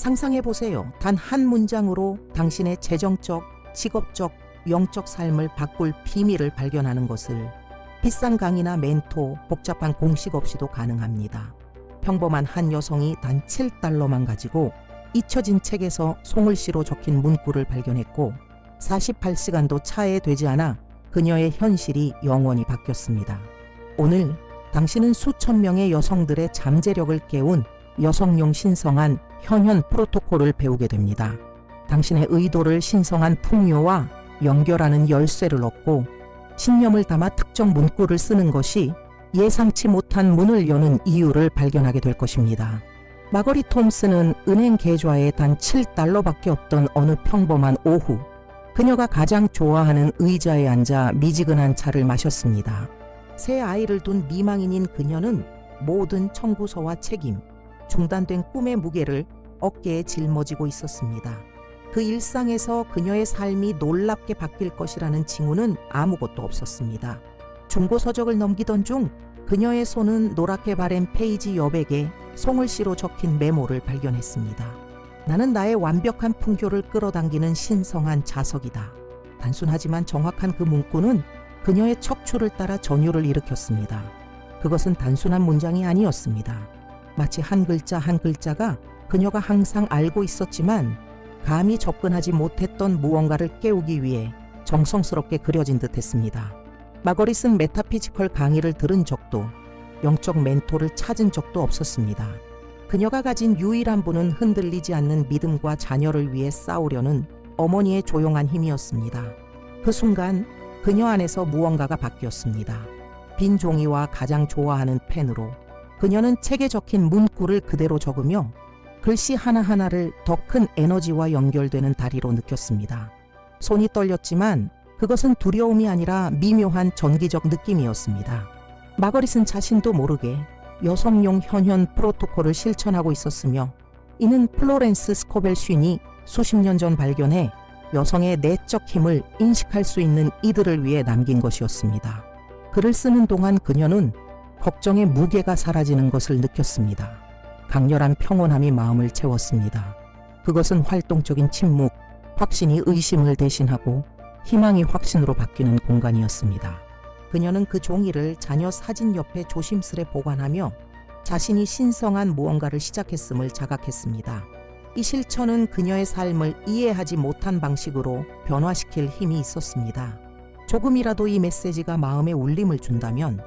상상해보세요. 단 한 문장으로 당신의 재정적, 직업적, 영적 삶을 바꿀 비밀을 발견하는 것을 비싼 강의나 멘토, 복잡한 공식 없이도 가능합니다. 평범한 한 여성이 단 $7만 가지고 잊혀진 책에서 송을씨로 적힌 문구를 발견했고 48시간도 차에 되지 않아 그녀의 현실이 영원히 바뀌었습니다. 오늘 당신은 수천 명의 여성들의 잠재력을 깨운 여성용 신성한 현현 프로토콜을 배우게 됩니다. 당신의 의도를 신성한 풍요와 연결하는 열쇠를 얻고 신념을 담아 특정 문구를 쓰는 것이 예상치 못한 문을 여는 이유를 발견하게 될 것입니다. 마거리 톰슨은 은행 계좌에 단 $7밖에 없던 어느 평범한 오후, 그녀가 가장 좋아하는 의자에 앉아 미지근한 차를 마셨습니다. 새 아이를 둔 미망인인 그녀는 모든 청구서와 책임, 중단된 꿈의 무게를 어깨에 짊어지고 있었습니다. 그 일상에서 그녀의 삶이 놀랍게 바뀔 것이라는 징후는 아무것도 없었습니다. 중고서적을 넘기던 중 그녀의 손은 노랗게 바랜 페이지 여백에 송을씨로 적힌 메모를 발견했습니다. 나는 나의 완벽한 풍요를 끌어당기는 신성한 자석이다. 단순하지만 정확한 그 문구는 그녀의 척추를 따라 전율을 일으켰습니다. 그것은 단순한 문장이 아니었습니다. 마치 한 글자 한 글자가 그녀가 항상 알고 있었지만 감히 접근하지 못했던 무언가를 깨우기 위해 정성스럽게 그려진 듯했습니다. 마거릿은 메타피지컬 강의를 들은 적도 영적 멘토를 찾은 적도 없었습니다. 그녀가 가진 유일한 분은 흔들리지 않는 믿음과 자녀를 위해 싸우려는 어머니의 조용한 힘이었습니다. 그 순간 그녀 안에서 무언가가 바뀌었습니다. 빈 종이와 가장 좋아하는 펜으로 그녀는 책에 적힌 문구를 그대로 적으며 글씨 하나하나를 더 큰 에너지와 연결되는 다리로 느꼈습니다. 손이 떨렸지만 그것은 두려움이 아니라 미묘한 전기적 느낌이었습니다. 마거릿은 자신도 모르게 여성용 현현 프로토콜을 실천하고 있었으며 이는 플로렌스 스코벨 쉰이 수십 년 전 발견해 여성의 내적 힘을 인식할 수 있는 이들을 위해 남긴 것이었습니다. 글을 쓰는 동안 그녀는 걱정의 무게가 사라지는 것을 느꼈습니다. 강렬한 평온함이 마음을 채웠습니다. 그것은 활동적인 침묵, 확신이 의심을 대신하고 희망이 확신으로 바뀌는 공간이었습니다. 그녀는 그 종이를 자녀 사진 옆에 조심스레 보관하며 자신이 신성한 무언가를 시작했음을 자각했습니다. 이 실천은 그녀의 삶을 이해하지 못한 방식으로 변화시킬 힘이 있었습니다. 조금이라도 이 메시지가 마음에 울림을 준다면,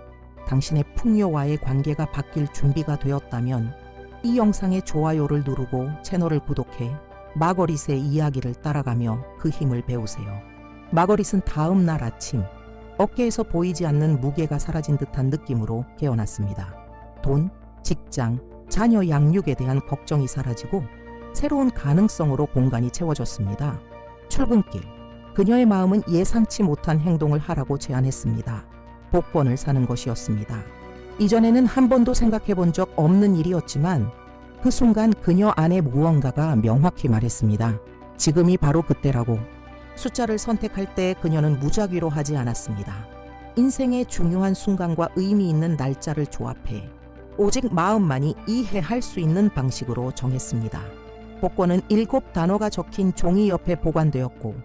당신의 풍요와의 관계가 바뀔 준비가 되었다면 이 영상의 좋아요를 누르고 채널을 구독해 마거릿의 이야기를 따라가며 그 힘을 배우세요. 마거릿은 다음 날 아침 어깨에서 보이지 않는 무게가 사라진 듯한 느낌으로 깨어났습니다. 돈, 직장, 자녀 양육에 대한 걱정이 사라지고 새로운 가능성으로 공간이 채워졌습니다. 출근길, 그녀의 마음은 예상치 못한 행동을 하라고 제안했습니다. 복권을 사는 것이었습니다. 이전에는 한 번도 생각해 본 적 없는 일이었지만 그 순간 그녀 안에 무언가가 명확히 말했습니다. 지금이 바로 그때라고. 숫자를 선택할 때 그녀는 무작위로 하지 않았습니다. 인생의 중요한 순간과 의미 있는 날짜를 조합해 오직 마음만이 이해할 수 있는 방식으로 정했습니다. 복권은 7단어가 적힌 종이 옆에 보관되었고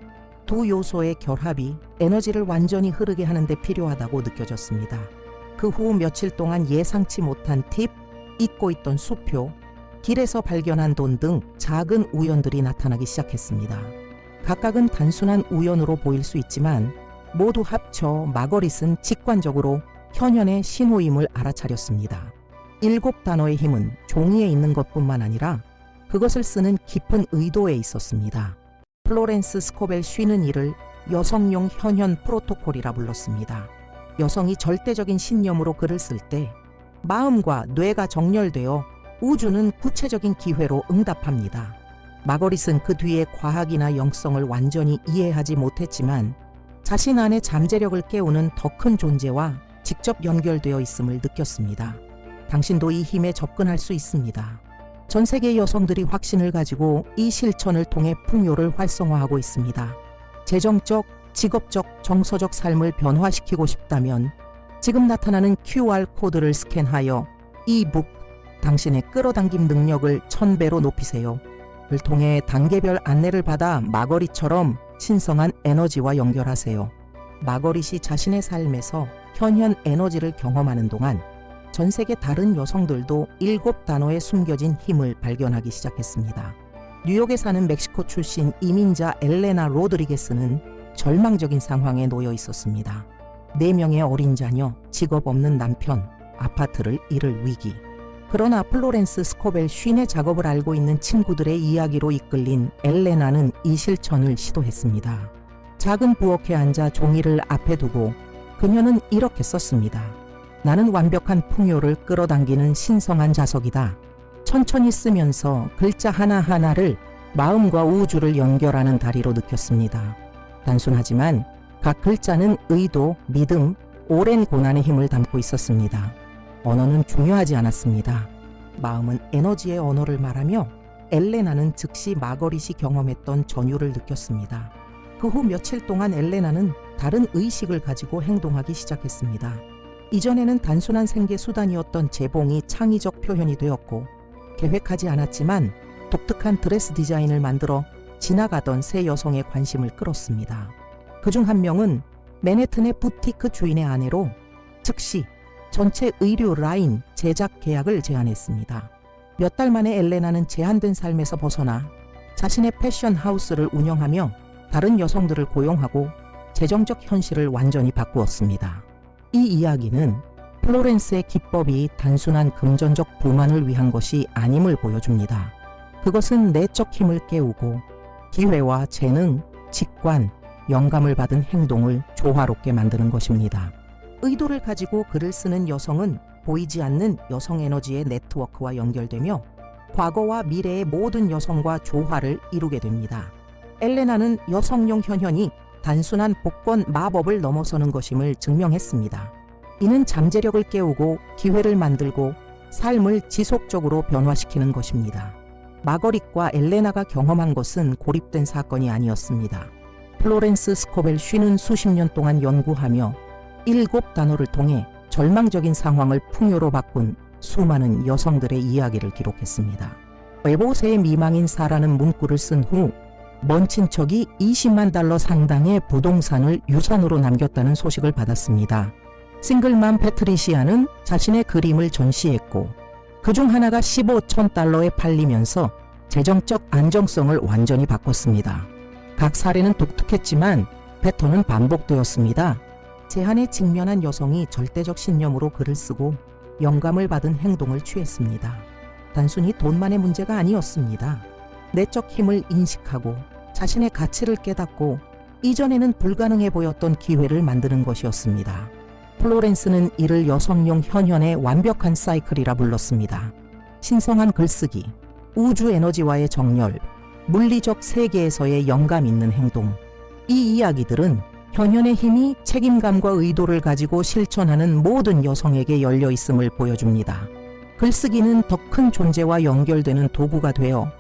두 요소의 결합이 에너지를 완전히 흐르게 하는 데 필요하다고 느껴졌습니다. 그 후 며칠 동안 예상치 못한 팁, 잊고 있던 수표, 길에서 발견한 돈 등 작은 우연들이 나타나기 시작했습니다. 각각은 단순한 우연으로 보일 수 있지만 모두 합쳐 마거릿은 직관적으로 현현의 신호임을 알아차렸습니다. 7단어의 힘은 종이에 있는 것뿐만 아니라 그것을 쓰는 깊은 의도에 있었습니다. 플로렌스 스코벨 쉰은 이를 여성용 현현 프로토콜이라 불렀습니다. 여성이 절대적인 신념으로 글을 쓸 때 마음과 뇌가 정렬되어 우주는 구체적인 기회로 응답합니다. 마거릿은 그 뒤에 과학이나 영성을 완전히 이해하지 못했지만 자신 안의 잠재력을 깨우는 더 큰 존재와 직접 연결되어 있음을 느꼈습니다. 당신도 이 힘에 접근할 수 있습니다. 전 세계 여성들이 확신을 가지고 이 실천을 통해 풍요를 활성화하고 있습니다. 재정적, 직업적, 정서적 삶을 변화시키고 싶다면 지금 나타나는 QR코드를 스캔하여 이북, 당신의 끌어당김 능력을 1000배로 높이세요. 통해 단계별 안내를 받아 마거릿처럼 신성한 에너지와 연결하세요. 마거릿이 자신의 삶에서 현현 에너지를 경험하는 동안 전 세계 다른 여성들도 7단어에 숨겨진 힘을 발견하기 시작했습니다. 뉴욕에 사는 멕시코 출신 이민자 엘레나 로드리게스는 절망적인 상황에 놓여 있었습니다. 4명의 어린 자녀, 직업 없는 남편, 아파트를 잃을 위기. 그러나 플로렌스 스코벨 쉰의 작업을 알고 있는 친구들의 이야기로 이끌린 엘레나는 이 실천을 시도했습니다. 작은 부엌에 앉아 종이를 앞에 두고 그녀는 이렇게 썼습니다. 나는 완벽한 풍요를 끌어당기는 신성한 자석이다. 천천히 쓰면서 글자 하나하나를 마음과 우주를 연결하는 다리로 느꼈습니다. 단순하지만 각 글자는 의도, 믿음, 오랜 고난의 힘을 담고 있었습니다. 언어는 중요하지 않았습니다. 마음은 에너지의 언어를 말하며 엘레나는 즉시 마거릿이 경험했던 전율을 느꼈습니다. 그 후 며칠 동안 엘레나는 다른 의식을 가지고 행동하기 시작했습니다. 이전에는 단순한 생계 수단이었던 재봉이 창의적 표현이 되었고, 계획하지 않았지만 독특한 드레스 디자인을 만들어 지나가던 세 여성의 관심을 끌었습니다. 그중 한 명은 맨해튼의 부티크 주인의 아내로 즉시 전체 의류 라인 제작 계약을 제안했습니다. 몇 달 만에 엘레나는 제한된 삶에서 벗어나 자신의 패션 하우스를 운영하며 다른 여성들을 고용하고 재정적 현실을 완전히 바꾸었습니다. 이 이야기는 플로렌스의 기법이 단순한 금전적 부만을 위한 것이 아님을 보여줍니다. 그것은 내적 힘을 깨우고 기회와 재능, 직관, 영감을 받은 행동을 조화롭게 만드는 것입니다. 의도를 가지고 글을 쓰는 여성은 보이지 않는 여성 에너지의 네트워크와 연결되며 과거와 미래의 모든 여성과 조화를 이루게 됩니다. 엘레나는 여성용 현현이 단순한 복권 마법을 넘어서는 것임을 증명했습니다. 이는 잠재력을 깨우고 기회를 만들고 삶을 지속적으로 변화시키는 것입니다. 마거릿과 엘레나가 경험한 것은 고립된 사건이 아니었습니다. 플로렌스 스코벨 쉰은 수십 년 동안 연구하며 7단어를 통해 절망적인 상황을 풍요로 바꾼 수많은 여성들의 이야기를 기록했습니다. 외보세의 미망인 사라는 문구를 쓴 후 먼 친척이 20만 달러 상당의 부동산을 유산으로 남겼다는 소식을 받았습니다. 싱글맘 패트리시아는 자신의 그림을 전시했고 그중 하나가 15천 달러에 팔리면서 재정적 안정성을 완전히 바꿨습니다. 각 사례는 독특했지만 패턴은 반복되었습니다. 제한에 직면한 여성이 절대적 신념으로 글을 쓰고 영감을 받은 행동을 취했습니다. 단순히 돈만의 문제가 아니었습니다. 내적 힘을 인식하고 자신의 가치를 깨닫고 이전에는 불가능해 보였던 기회를 만드는 것이었습니다. 플로렌스는 이를 여성용 현현의 완벽한 사이클이라 불렀습니다. 신성한 글쓰기, 우주 에너지와의 정렬, 물리적 세계에서의 영감 있는 행동. 이 이야기들은 현현의 힘이 책임감과 의도를 가지고 실천하는 모든 여성에게 열려 있음을 보여줍니다. 글쓰기는 더 큰 존재와 연결되는 도구가 되어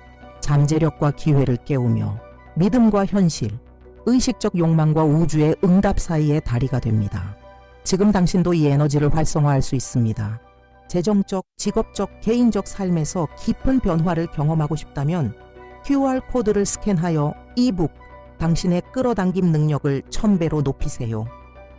잠재력과 기회를 깨우며 믿음과 현실, 의식적 욕망과 우주의 응답 사이의 다리가 됩니다. 지금 당신도 이 에너지를 활성화할 수 있습니다. 재정적, 직업적, 개인적 삶에서 깊은 변화를 경험하고 싶다면 QR코드를 스캔하여 이북 당신의 끌어당김 능력을 1000배로 높이세요.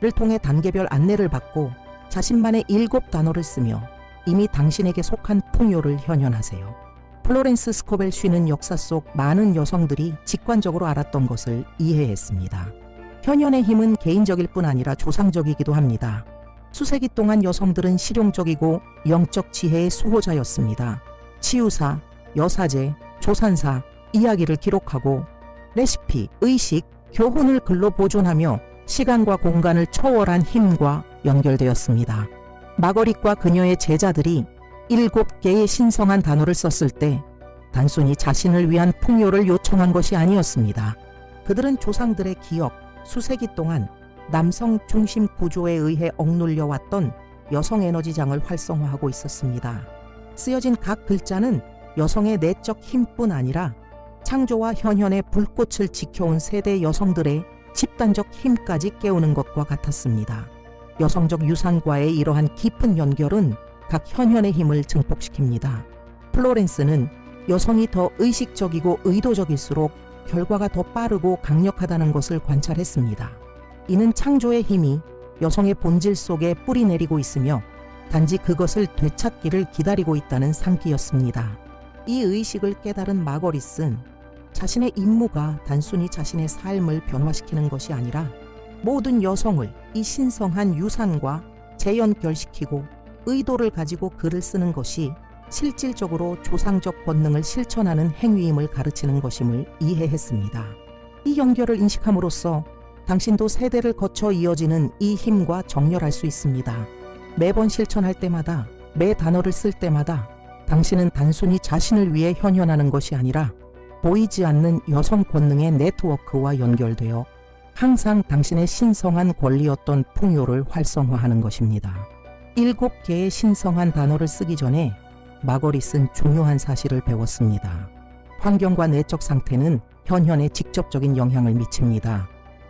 를 통해 단계별 안내를 받고 자신만의 7단어를 쓰며 이미 당신에게 속한 풍요를 현현하세요. 플로렌스 스코벨 쉰은 역사 속 많은 여성들이 직관적으로 알았던 것을 이해했습니다. 현현의 힘은 개인적일 뿐 아니라 조상적이기도 합니다. 수세기 동안 여성들은 실용적이고 영적 지혜의 수호자였습니다. 치유사, 여사제, 조산사, 이야기를 기록하고 레시피, 의식, 교훈을 글로 보존하며 시간과 공간을 초월한 힘과 연결되었습니다. 마거릿과 그녀의 제자들이 7개의 신성한 단어를 썼을 때 단순히 자신을 위한 풍요를 요청한 것이 아니었습니다. 그들은 조상들의 기억, 수세기 동안 남성 중심 구조에 의해 억눌려왔던 여성 에너지장을 활성화하고 있었습니다. 쓰여진 각 글자는 여성의 내적 힘뿐 아니라 창조와 현현의 불꽃을 지켜온 세대 여성들의 집단적 힘까지 깨우는 것과 같았습니다. 여성적 유산과의 이러한 깊은 연결은 각 현현의 힘을 증폭시킵니다. 플로렌스는 여성이 더 의식적이고 의도적일수록 결과가 더 빠르고 강력하다는 것을 관찰했습니다. 이는 창조의 힘이 여성의 본질 속에 뿌리내리고 있으며 단지 그것을 되찾기를 기다리고 있다는 상기였습니다. 이 의식을 깨달은 마거릿은 자신의 임무가 단순히 자신의 삶을 변화시키는 것이 아니라 모든 여성을 이 신성한 유산과 재연결시키고 의도를 가지고 글을 쓰는 것이 실질적으로 조상적 본능을 실천하는 행위임을 가르치는 것임을 이해했습니다. 이 연결을 인식함으로써 당신도 세대를 거쳐 이어지는 이 힘과 정렬할 수 있습니다. 매번 실천할 때마다, 매 단어를 쓸 때마다 당신은 단순히 자신을 위해 현현하는 것이 아니라 보이지 않는 여성 본능의 네트워크와 연결되어 항상 당신의 신성한 권리였던 풍요를 활성화하는 것입니다. 7개의 신성한 단어를 쓰기 전에 마거릿은 중요한 사실을 배웠습니다. 환경과 내적 상태는 현현에 직접적인 영향을 미칩니다.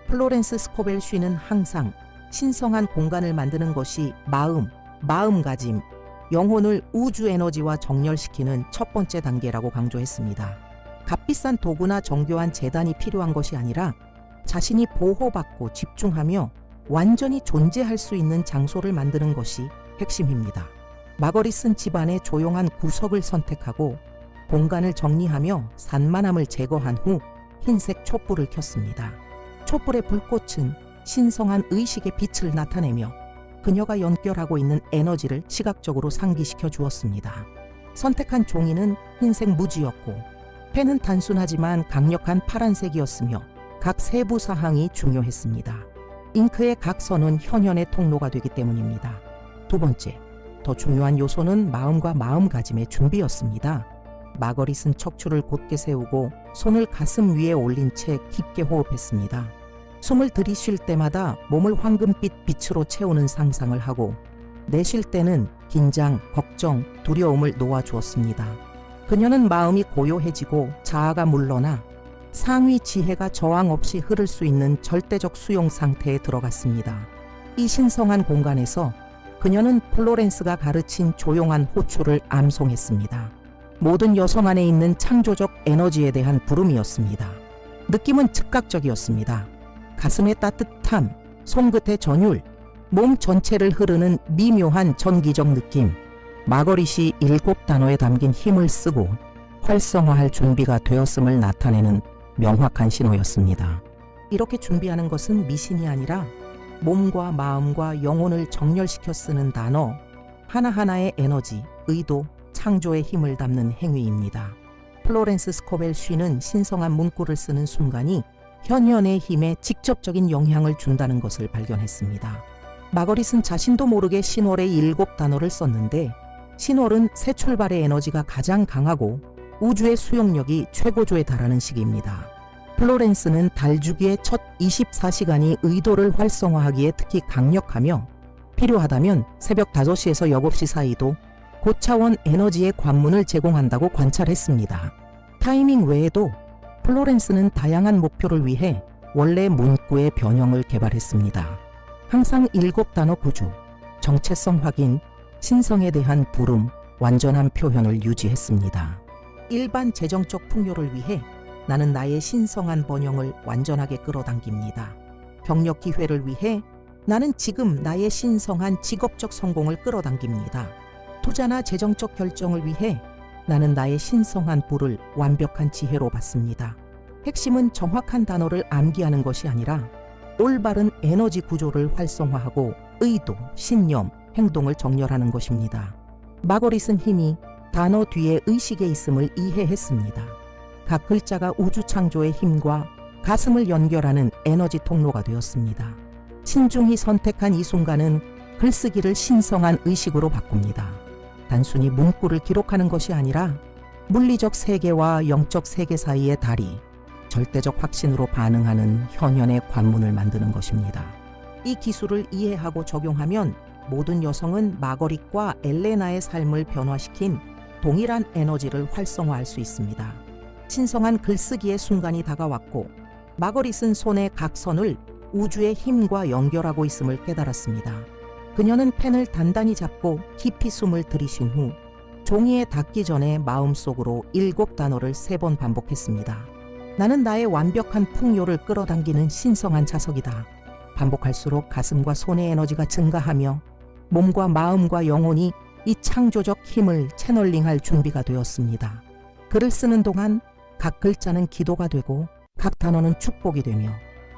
플로렌스 스코벨 쉬는 항상 신성한 공간을 만드는 것이 마음가짐, 영혼을 우주 에너지와 정렬시키는 첫 번째 단계라고 강조했습니다. 값비싼 도구나 정교한 재단이 필요한 것이 아니라 자신이 보호받고 집중하며 완전히 존재할 수 있는 장소를 만드는 것이 핵심입니다. 마거릿은 집안의 조용한 구석을 선택하고 공간을 정리하며 산만함을 제거한 후 흰색 촛불을 켰습니다. 촛불의 불꽃은 신성한 의식의 빛을 나타내며 그녀가 연결하고 있는 에너지를 시각적으로 상기시켜 주었습니다. 선택한 종이는 흰색 무지였고 펜은 단순하지만 강력한 파란색이었으며 각 세부 사항이 중요했습니다. 잉크의 각 선은 현현의 통로가 되기 때문입니다. 두 번째, 더 중요한 요소는 마음과 마음가짐의 준비였습니다. 마거릿은 척추를 곧게 세우고 손을 가슴 위에 올린 채 깊게 호흡했습니다. 숨을 들이쉴 때마다 몸을 황금빛 빛으로 채우는 상상을 하고 내쉴 때는 긴장, 걱정, 두려움을 놓아주었습니다. 그녀는 마음이 고요해지고 자아가 물러나 상위 지혜가 저항 없이 흐를 수 있는 절대적 수용 상태에 들어갔습니다. 이 신성한 공간에서 그녀는 플로렌스가 가르친 조용한 호초를 암송했습니다. 모든 여성 안에 있는 창조적 에너지에 대한 부름이었습니다. 느낌은 즉각적이었습니다. 가슴의 따뜻함, 손끝의 전율, 몸 전체를 흐르는 미묘한 전기적 느낌. 마거릿이 7단어에 담긴 힘을 쓰고 활성화할 준비가 되었음을 나타내는 명확한 신호였습니다. 이렇게 준비하는 것은 미신이 아니라 몸과 마음과 영혼을 정렬시켜 쓰는 단어, 하나하나의 에너지, 의도, 창조의 힘을 담는 행위입니다. 플로렌스 스코벨 쉬는 신성한 문구를 쓰는 순간이 현현의 힘에 직접적인 영향을 준다는 것을 발견했습니다. 마거릿은 자신도 모르게 신월의 7단어를 썼는데 신월은 새 출발의 에너지가 가장 강하고 우주의 수용력이 최고조에 달하는 시기입니다. 플로렌스는 달주기의 첫 24시간이 의도를 활성화하기에 특히 강력하며 필요하다면 새벽 5시에서 9시 사이도 고차원 에너지의 관문을 제공한다고 관찰했습니다. 타이밍 외에도 플로렌스는 다양한 목표를 위해 원래 문구의 변형을 개발했습니다. 항상 7단어 구조, 정체성 확인, 신성에 대한 부름, 완전한 표현을 유지했습니다. 일반 재정적 풍요를 위해 나는 나의 신성한 번영을 완전하게 끌어당깁니다. 경력 기회를 위해 나는 지금 나의 신성한 직업적 성공을 끌어당깁니다. 투자나 재정적 결정을 위해 나는 나의 신성한 부를 완벽한 지혜로 받습니다. 핵심은 정확한 단어를 암기하는 것이 아니라 올바른 에너지 구조를 활성화하고 의도, 신념, 행동을 정렬하는 것입니다. 마거릿은 힘이 단어 뒤에 의식에 있음을 이해했습니다. 각 글자가 우주 창조의 힘과 가슴을 연결하는 에너지 통로가 되었습니다. 신중히 선택한 이 순간은 글쓰기를 신성한 의식으로 바꿉니다. 단순히 문구를 기록하는 것이 아니라 물리적 세계와 영적 세계 사이의 다리, 절대적 확신으로 반응하는 현현의 관문을 만드는 것입니다. 이 기술을 이해하고 적용하면 모든 여성은 마거릿과 엘레나의 삶을 변화시킨 동일한 에너지를 활성화할 수 있습니다. 신성한 글쓰기의 순간이 다가왔고 마거릿은 손의 각 선을 우주의 힘과 연결하고 있음을 깨달았습니다. 그녀는 펜을 단단히 잡고 깊이 숨을 들이쉰 후 종이에 닿기 전에 마음속으로 7단어를 3번 반복했습니다. 나는 나의 완벽한 풍요를 끌어당기는 신성한 자석이다. 반복할수록 가슴과 손의 에너지가 증가하며 몸과 마음과 영혼이 이 창조적 힘을 채널링할 준비가 되었습니다. 글을 쓰는 동안 각 글자는 기도가 되고 각 단어는 축복이 되며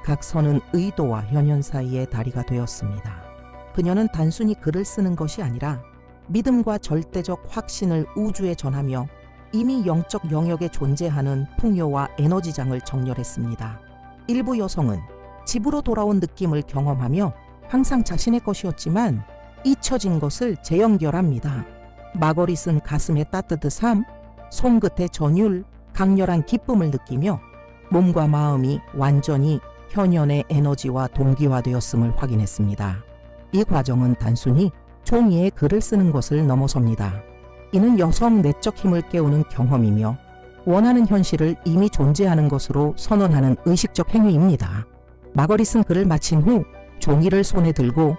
각 선은 의도와 현현 사이의 다리가 되었습니다. 그녀는 단순히 글을 쓰는 것이 아니라 믿음과 절대적 확신을 우주에 전하며 이미 영적 영역에 존재하는 풍요와 에너지장을 정렬했습니다. 일부 여성은 집으로 돌아온 느낌을 경험하며 항상 자신의 것이었지만 잊혀진 것을 재연결합니다. 마거릿은 가슴의 따뜻함, 손끝의 전율, 강렬한 기쁨을 느끼며 몸과 마음이 완전히 현현의 에너지와 동기화되었음을 확인했습니다. 이 과정은 단순히 종이에 글을 쓰는 것을 넘어섭니다. 이는 여성 내적 힘을 깨우는 경험이며 원하는 현실을 이미 존재하는 것으로 선언하는 의식적 행위입니다. 마거릿은 글을 마친 후 종이를 손에 들고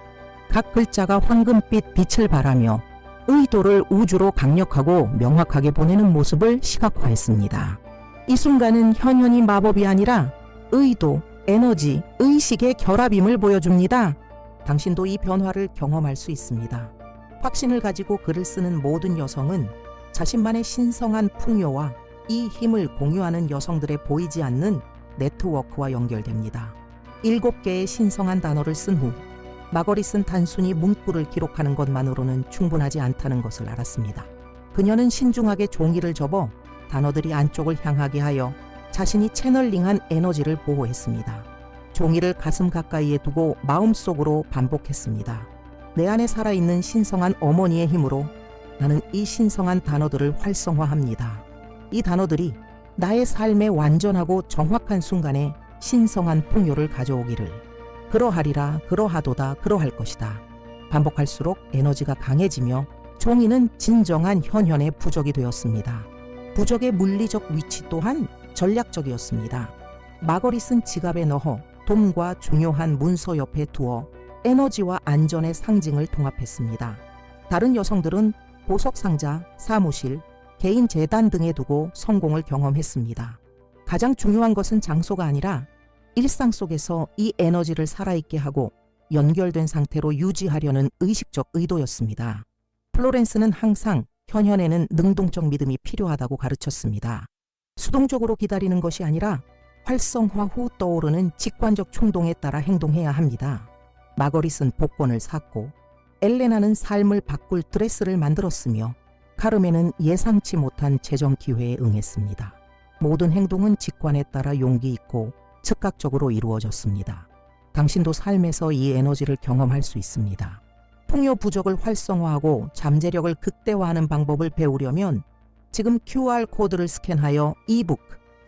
각 글자가 황금빛 빛을 발하며 의도를 우주로 강력하고 명확하게 보내는 모습을 시각화했습니다. 이 순간은 현현이 마법이 아니라 의도, 에너지, 의식의 결합임을 보여줍니다. 당신도 이 변화를 경험할 수 있습니다. 확신을 가지고 글을 쓰는 모든 여성은 자신만의 신성한 풍요와 이 힘을 공유하는 여성들의 보이지 않는 네트워크와 연결됩니다. 7개의 신성한 단어를 쓴 후 마거릿은 단순히 문구를 기록하는 것만으로는 충분하지 않다는 것을 알았습니다. 그녀는 신중하게 종이를 접어 단어들이 안쪽을 향하게 하여 자신이 채널링한 에너지를 보호했습니다. 종이를 가슴 가까이에 두고 마음속으로 반복했습니다. 내 안에 살아있는 신성한 어머니의 힘으로 나는 이 신성한 단어들을 활성화합니다. 이 단어들이 나의 삶의 완전하고 정확한 순간에 신성한 풍요를 가져오기를. 그러하리라, 그러하도다, 그러할 것이다. 반복할수록 에너지가 강해지며 종이는 진정한 현현의 부적이 되었습니다. 부적의 물리적 위치 또한 전략적이었습니다. 마거릿은 지갑에 넣어 돈과 중요한 문서 옆에 두어 에너지와 안전의 상징을 통합했습니다. 다른 여성들은 보석 상자, 사무실, 개인 재단 등에 두고 성공을 경험했습니다. 가장 중요한 것은 장소가 아니라 일상 속에서 이 에너지를 살아있게 하고 연결된 상태로 유지하려는 의식적 의도였습니다. 플로렌스는 항상 현현에는 능동적 믿음이 필요하다고 가르쳤습니다. 수동적으로 기다리는 것이 아니라 활성화 후 떠오르는 직관적 충동에 따라 행동해야 합니다. 마거릿은 복권을 샀고 엘레나는 삶을 바꿀 드레스를 만들었으며 카르멘은 예상치 못한 재정 기회에 응했습니다. 모든 행동은 직관에 따라 용기 있고 즉각적으로 이루어졌습니다. 당신도 삶에서 이 에너지를 경험할 수 있습니다. 풍요 부적을 활성화하고 잠재력을 극대화하는 방법을 배우려면 지금 QR코드를 스캔하여 이북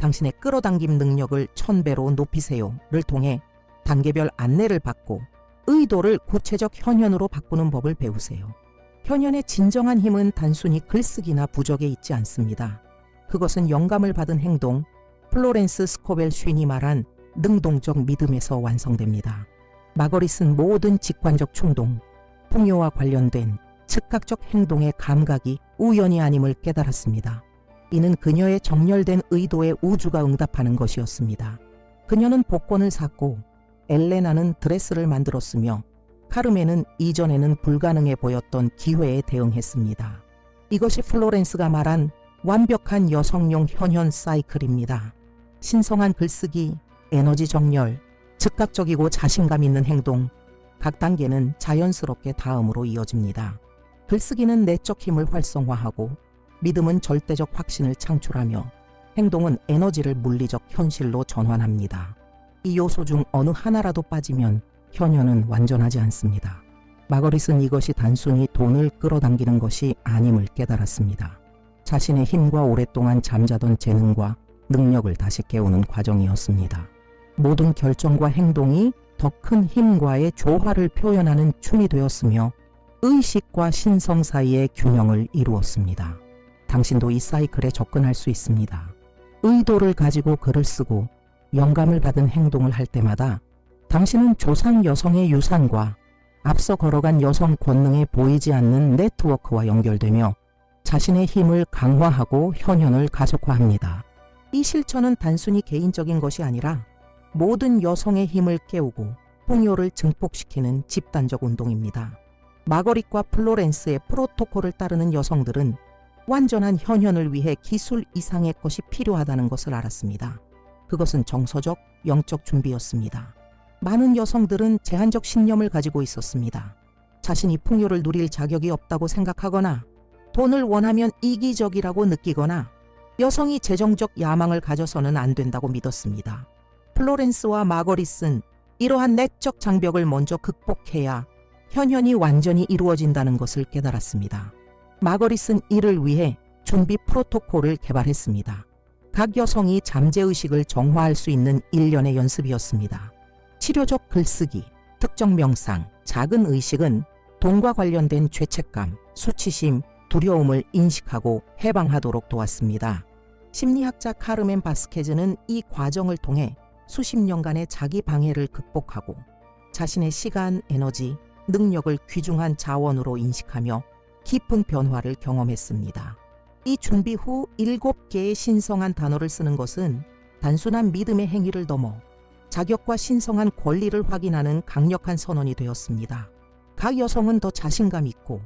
당신의 끌어당김 능력을 1000배로 높이세요를 통해 단계별 안내를 받고 의도를 구체적 현현으로 바꾸는 법을 배우세요. 현현의 진정한 힘은 단순히 글쓰기나 부적에 있지 않습니다. 그것은 영감을 받은 행동, 플로렌스 스코벨 쉰이 말한 능동적 믿음에서 완성됩니다. 마거릿은 모든 직관적 충동, 풍요와 관련된 즉각적 행동의 감각이 우연이 아님을 깨달았습니다. 이는 그녀의 정렬된 의도에 우주가 응답하는 것이었습니다. 그녀는 복권을 샀고 엘레나는 드레스를 만들었으며 카르멘은 이전에는 불가능해 보였던 기회에 대응했습니다. 이것이 플로렌스가 말한 완벽한 여성용 현현 사이클입니다. 신성한 글쓰기, 에너지 정렬, 즉각적이고 자신감 있는 행동, 각 단계는 자연스럽게 다음으로 이어집니다. 글쓰기는 내적 힘을 활성화하고 믿음은 절대적 확신을 창출하며 행동은 에너지를 물리적 현실로 전환합니다. 이 요소 중 어느 하나라도 빠지면 현현은 완전하지 않습니다. 마거릿은 이것이 단순히 돈을 끌어당기는 것이 아님을 깨달았습니다. 자신의 힘과 오랫동안 잠자던 재능과 능력을 다시 깨우는 과정이었습니다. 모든 결정과 행동이 더 큰 힘과의 조화를 표현하는 춤이 되었으며 의식과 신성 사이의 균형을 이루었습니다. 당신도 이 사이클에 접근할 수 있습니다. 의도를 가지고 글을 쓰고 영감을 받은 행동을 할 때마다 당신은 조상 여성의 유산과 앞서 걸어간 여성 권능에 보이지 않는 네트워크와 연결되며 자신의 힘을 강화하고 현현을 가속화합니다. 이 실천은 단순히 개인적인 것이 아니라 모든 여성의 힘을 깨우고 풍요를 증폭시키는 집단적 운동입니다. 마거릿과 플로렌스의 프로토콜을 따르는 여성들은 완전한 현현을 위해 기술 이상의 것이 필요하다는 것을 알았습니다. 그것은 정서적, 영적 준비였습니다. 많은 여성들은 제한적 신념을 가지고 있었습니다. 자신이 풍요를 누릴 자격이 없다고 생각하거나 돈을 원하면 이기적이라고 느끼거나 여성이 재정적 야망을 가져서는 안 된다고 믿었습니다. 플로렌스와 마거릿은 이러한 내적 장벽을 먼저 극복해야 현현이 완전히 이루어진다는 것을 깨달았습니다. 마거릿은 이를 위해 준비 프로토콜을 개발했습니다. 각 여성이 잠재의식을 정화할 수 있는 일련의 연습이었습니다. 치료적 글쓰기, 특정 명상, 작은 의식은 돈과 관련된 죄책감, 수치심, 두려움을 인식하고 해방하도록 도왔습니다. 심리학자 카르멘 바스케즈는 이 과정을 통해 수십 년간의 자기 방해를 극복하고 자신의 시간, 에너지, 능력을 귀중한 자원으로 인식하며 깊은 변화를 경험했습니다. 이 준비 후 7개의 신성한 단어를 쓰는 것은 단순한 믿음의 행위를 넘어 자격과 신성한 권리를 확인하는 강력한 선언이 되었습니다. 각 여성은 더 자신감 있고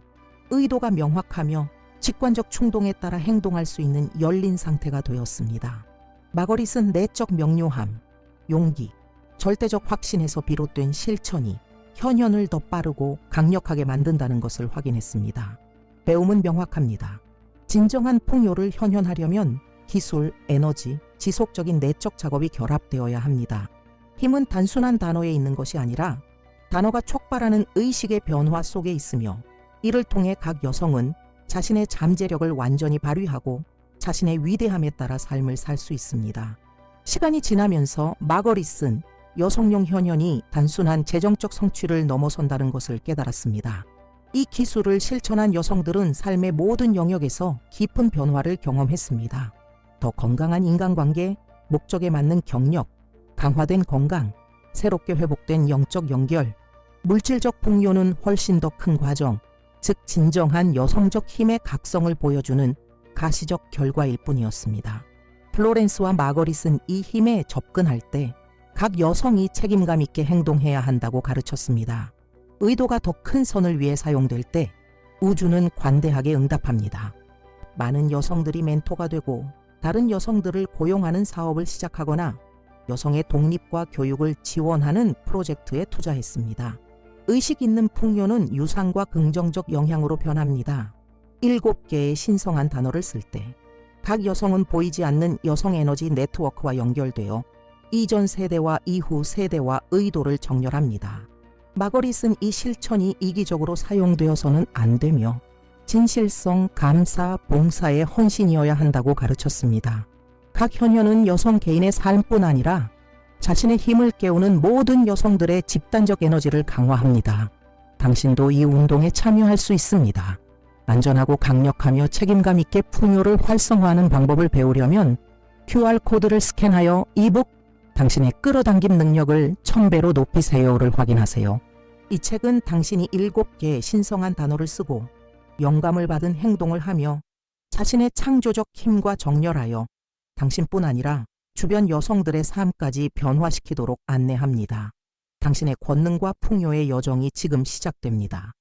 의도가 명확하며 직관적 충동에 따라 행동할 수 있는 열린 상태가 되었습니다. 마거릿은 내적 명료함, 용기, 절대적 확신에서 비롯된 실천이 현현을 더 빠르고 강력하게 만든다는 것을 확인했습니다. 배움은 명확합니다. 진정한 풍요를 현현하려면 기술, 에너지, 지속적인 내적 작업이 결합되어야 합니다. 힘은 단순한 단어에 있는 것이 아니라 단어가 촉발하는 의식의 변화 속에 있으며 이를 통해 각 여성은 자신의 잠재력을 완전히 발휘하고 자신의 위대함에 따라 삶을 살 수 있습니다. 시간이 지나면서 마거릿은 여성용 현현이 단순한 재정적 성취를 넘어선다는 것을 깨달았습니다. 이 기술을 실천한 여성들은 삶의 모든 영역에서 깊은 변화를 경험했습니다. 더 건강한 인간관계, 목적에 맞는 경력, 강화된 건강, 새롭게 회복된 영적 연결, 물질적 풍요는 훨씬 더 큰 과정, 즉 진정한 여성적 힘의 각성을 보여주는 가시적 결과일 뿐이었습니다. 플로렌스와 마거릿은 이 힘에 접근할 때 각 여성이 책임감 있게 행동해야 한다고 가르쳤습니다. 의도가 더 큰 선을 위해 사용될 때 우주는 관대하게 응답합니다. 많은 여성들이 멘토가 되고 다른 여성들을 고용하는 사업을 시작하거나 여성의 독립과 교육을 지원하는 프로젝트에 투자했습니다. 의식 있는 풍요는 유산과 긍정적 영향으로 변합니다. 7개의 신성한 단어를 쓸 때 각 여성은 보이지 않는 여성 에너지 네트워크와 연결되어 이전 세대와 이후 세대와 의도를 정렬합니다. 마거릿은 이 실천이 이기적으로 사용되어서는 안 되며 진실성, 감사, 봉사의 헌신이어야 한다고 가르쳤습니다. 각 현현은 여성 개인의 삶뿐 아니라 자신의 힘을 깨우는 모든 여성들의 집단적 에너지를 강화합니다. 당신도 이 운동에 참여할 수 있습니다. 안전하고 강력하며 책임감 있게 풍요를 활성화하는 방법을 배우려면 QR코드를 스캔하여 이북 당신의 끌어당김 능력을 1000배로 높이세요를 확인하세요. 이 책은 당신이 7개의 신성한 단어를 쓰고 영감을 받은 행동을 하며 자신의 창조적 힘과 정렬하여 당신뿐 아니라 주변 여성들의 삶까지 변화시키도록 안내합니다. 당신의 권능과 풍요의 여정이 지금 시작됩니다.